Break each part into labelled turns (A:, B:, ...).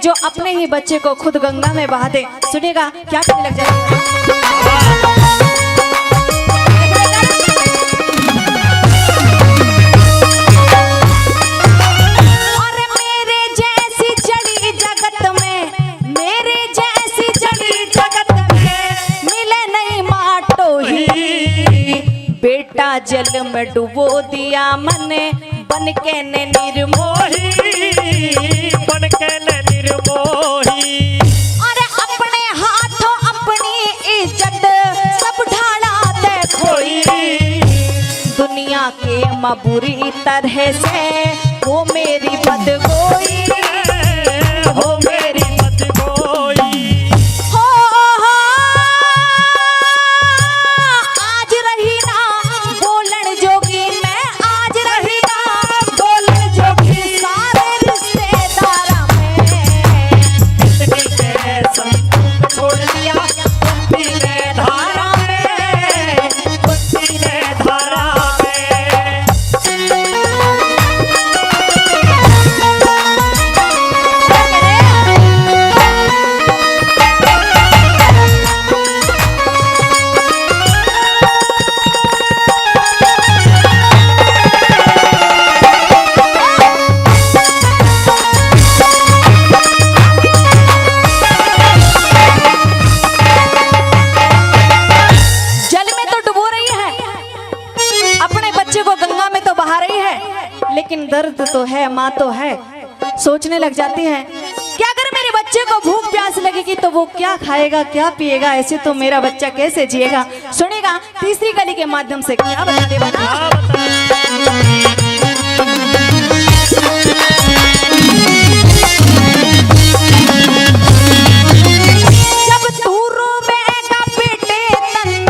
A: जो अपने ही बच्चे को खुद गंगा में बहा दे। सुनिएगा क्या कहने लग जाए। जल में डुबो दिया मने बन के ने निर्मोही,
B: बन के ने निर्मोही।
A: अरे अपने हाथों अपनी इज्जत सब ढाला दे खोई। दुनिया के मां बुरी तरह से हो मेरी बदगोई,
B: हो मेरी बदगोई।
A: लेकिन दर्द तो है, माँ तो है। सोचने लग जाती है कि अगर मेरे बच्चे को भूख प्यास लगेगी तो वो क्या खाएगा, क्या पिएगा, ऐसे तो मेरा बच्चा कैसे जिएगा। सुनेगा तीसरी कली के माध्यम से क्या बता दे बना। जब तू रोवेगा बेटे तन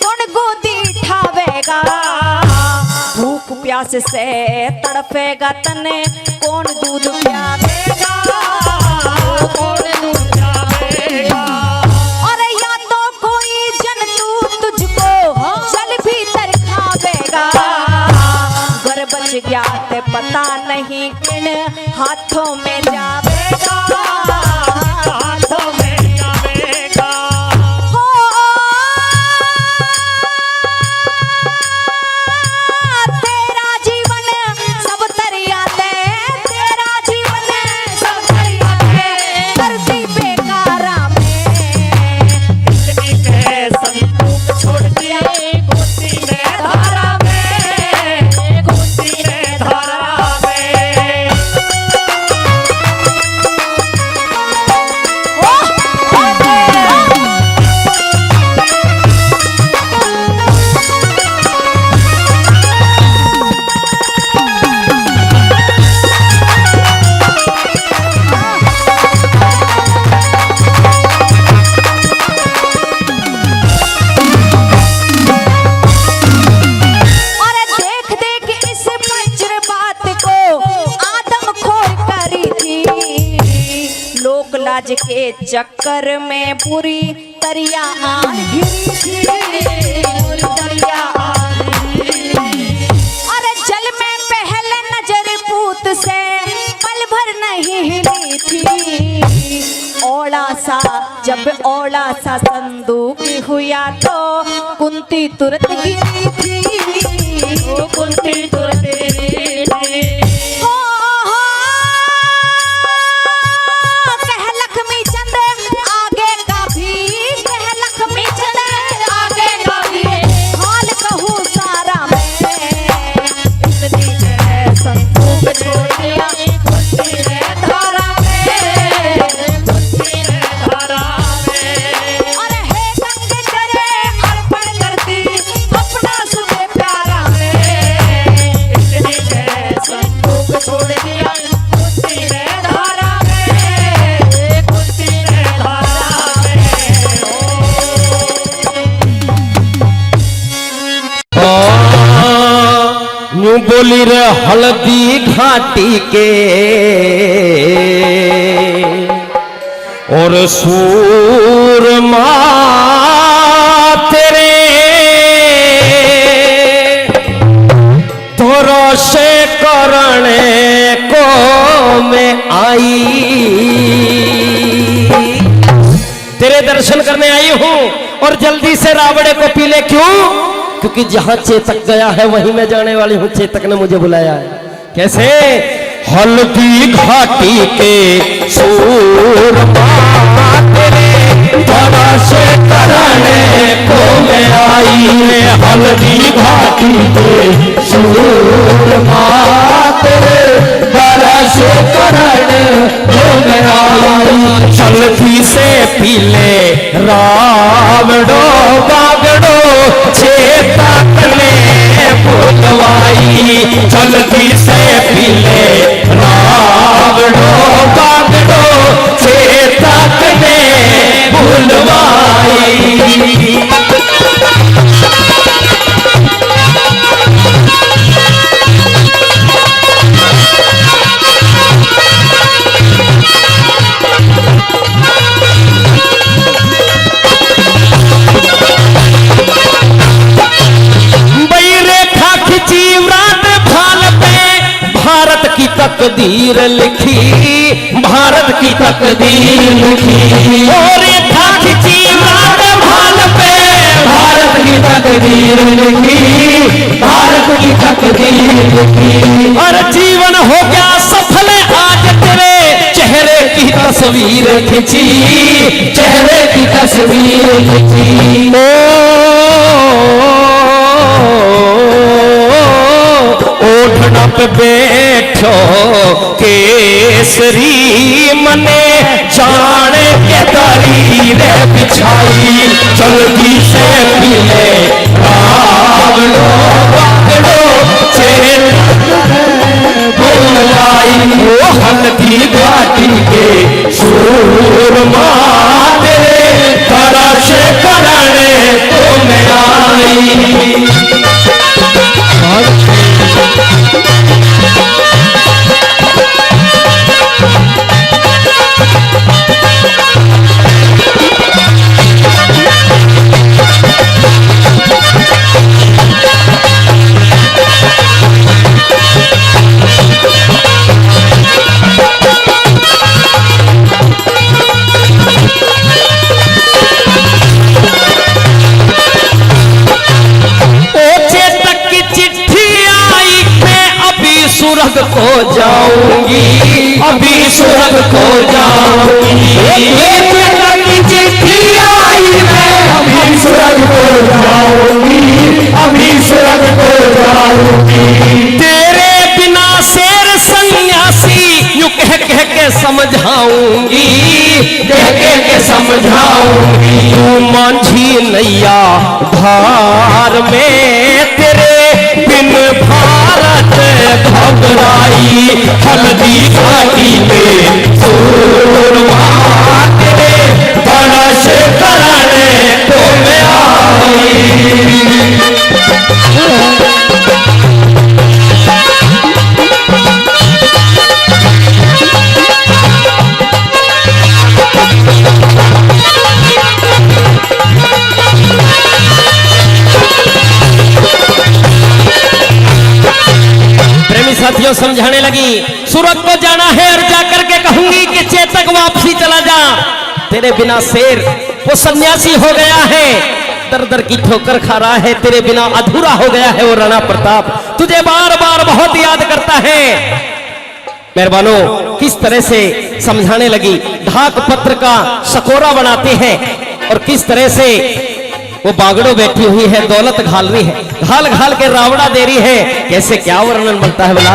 A: कौन गोदी ठावेगा, भूख प्यास से तड़पेगा तने कौन दूध पियावेगा,
B: कौन दूध पियावेगा।
A: और या तो कोई जंतु तुझको जल भीतर खावेगा, घर बच गया ते पता नहीं किन हाथों में जावेगा,
B: हाथों में जावेगा।
A: लाज के चक्कर में पूरी तरिया आन घिरी थी, तरिया अरे जल में पहले नजर पूत से पल भर नहीं हिली थी। ओला सा जब ओला सा संदूक हुआ तो कुंती तुरंत गिरी थी, कुंती तुरंत गिरी थी।
C: बोली रे हल्दी घाटी के और सूरमा तेरे थोरो से करने को मैं आई और जल्दी से रावड़े को पी ले। क्यों? क्योंकि जहां चेतक गया है वहीं मैं जाने वाली हूं। चेतक ने मुझे बुलाया है। कैसे? हल्दी घाटी के सूरमा तेरे परस करने को मैं आई है। हल्दी घाटी के सूरमा तेरे परस करने को मैं आई। जल्दी से पी ले रावड़ो बागड़ो चेतक ने बुलवाई। जल्दी से पी ले रावड़ो बागड़ो चेतक ने बुलवाई। तकदीर लिखी, भारत की तकदीर लिखी। और रेखा खिंची रात भाल पे, भारत की तकदीर लिखी, भारत की तकदीर लिखी। और जीवन हो गया सफल आज तेरे चेहरे की तस्वीर खिंची, चेहरे की तस्वीर खिंची। ओढ़ना पे बैठो केसरी मने जाने के दरीर बिछाई। जल्दी से पीले रावड़ो बागड़ो चेतक बुलवाई। वो हल्दी घाटी के सूरमा तेरे तरस करने को मैं आई। सुरग को जाऊंगी, अभी सुरग को जाऊंगी। की चिट्ठी आई मैं अभी सुरग को जाऊंगी, अभी सुरग को जाऊंगी। तेरे बिना शेर सन्यासी यूं कह के समझाऊंगी, कह के समझाऊंगी। मांझी नैया धार में तेरे बिन भारत घबराई। हल्दी घाटी में सूरमा तेरे परस करने को मैं आई। साथियों समझाने लगी, सूरत को जाना है और जाकर के कहूंगी कि चेतक वापसी चला जा। तेरे बिना शेर वो सन्यासी हो गया है, दर दर की ठोकर खा रहा है। तेरे बिना अधूरा हो गया है वो राणा प्रताप, तुझे बार बार बहुत याद करता है। मेहरबानों, किस तरह से समझाने लगी। ढाक पत्र का सकोरा बनाते हैं और किस तरह से वो बागड़ो बैठी हुई है, दौलत घाल रही है, घाल घाल के रावड़ा दे रही है। कैसे क्या वर्णन बनता है बोला।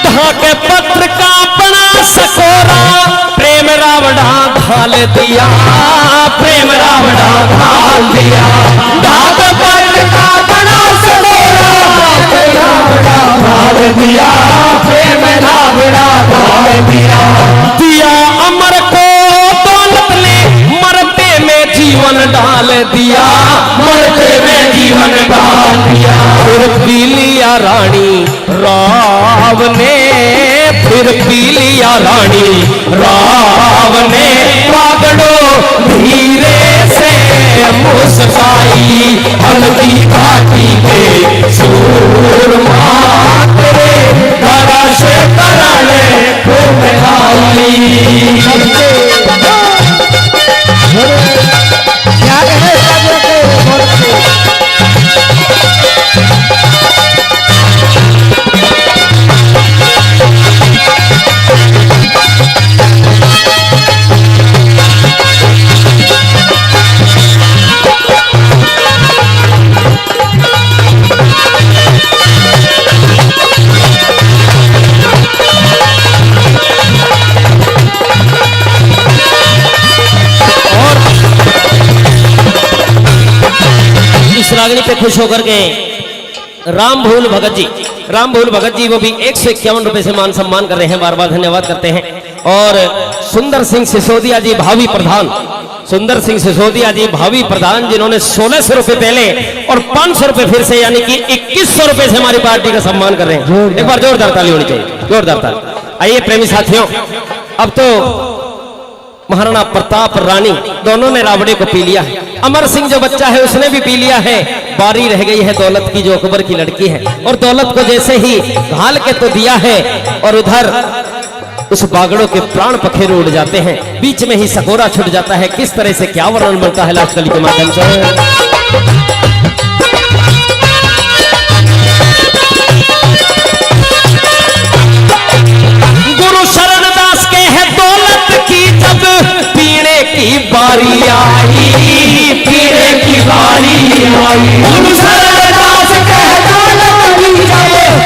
C: ढाके पत्र का बना सकोरा, प्रेम रावड़ा घाल दिया, प्रेम रावड़ा घाल दिया। ढाक पत्र का बना सकोरा, घाल दिया, प्रेम रावड़ा घाल दिया। दिया अमर को दौलत ने मरते में जीवन डाल दिया, मरते में जीवन डाल दिया। फिर पी लिया रानी राव ने, फिर पी लिया रानी राव ने बागड़ो धीरे से मुस्काई हल्दी घाटी के सूरमा तेरे दरा से कराने घूम आई।
D: क्या कहे सब के
C: इस रागनी पे खुश होकर के राम भूल भगत जी वो भी 151 रुपए से मान सम्मान कर रहे हैं, बार बार धन्यवाद करते हैं। और सुंदर सिंह सिसोदिया जी भावी प्रधान, सुंदर सिंह सिसोदिया जी भावी प्रधान, जिन्होंने 1600 रुपए पहले और 500 रुपए फिर से, यानी कि 2100 रुपए से हमारी पार्टी का सम्मान कर रहे हैं। एक बार जोरदार ताली होनी चाहिए, जोरदार ताली। आइए प्रेमी साथियों, अब तो महाराणा प्रताप रानी दोनों ने रावड़े को पी लिया है। अमर सिंह जो बच्चा है उसने भी पी लिया है। बारी रह गई है दौलत की, जो अकबर की लड़की है। और दौलत को जैसे ही घाल के तो दिया है, और उधर उस बागड़ों के प्राण पखेरु उड़ जाते हैं, बीच में ही सकोरा छूट जाता है। किस तरह से क्या वर्णन बनता है लास्ट कली के माध्यम से। की बारी आई, पीने की बारी आई, गुरु सरदास कह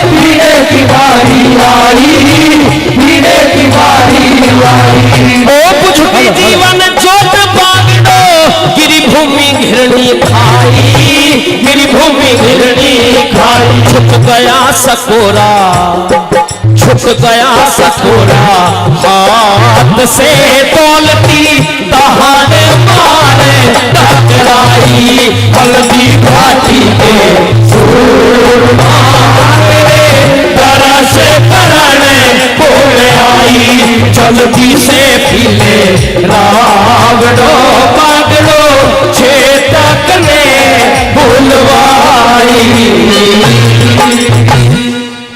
C: पीने की बारी आई, पीने की बारी आई। ओ बुझती जीवन जोत बागड़ो, गिरिभूमि घिरणी खाई, गिरिभूमि घिरणी खाई। छुप गया सकोरा, छुप गया सकोरा, हाथ से दौलती दहाड़ मारे टकराई। हल्दी घाटी के सूरमा तेरे दरा से कराने बोले आई। जल्दी से पीले रावड़ो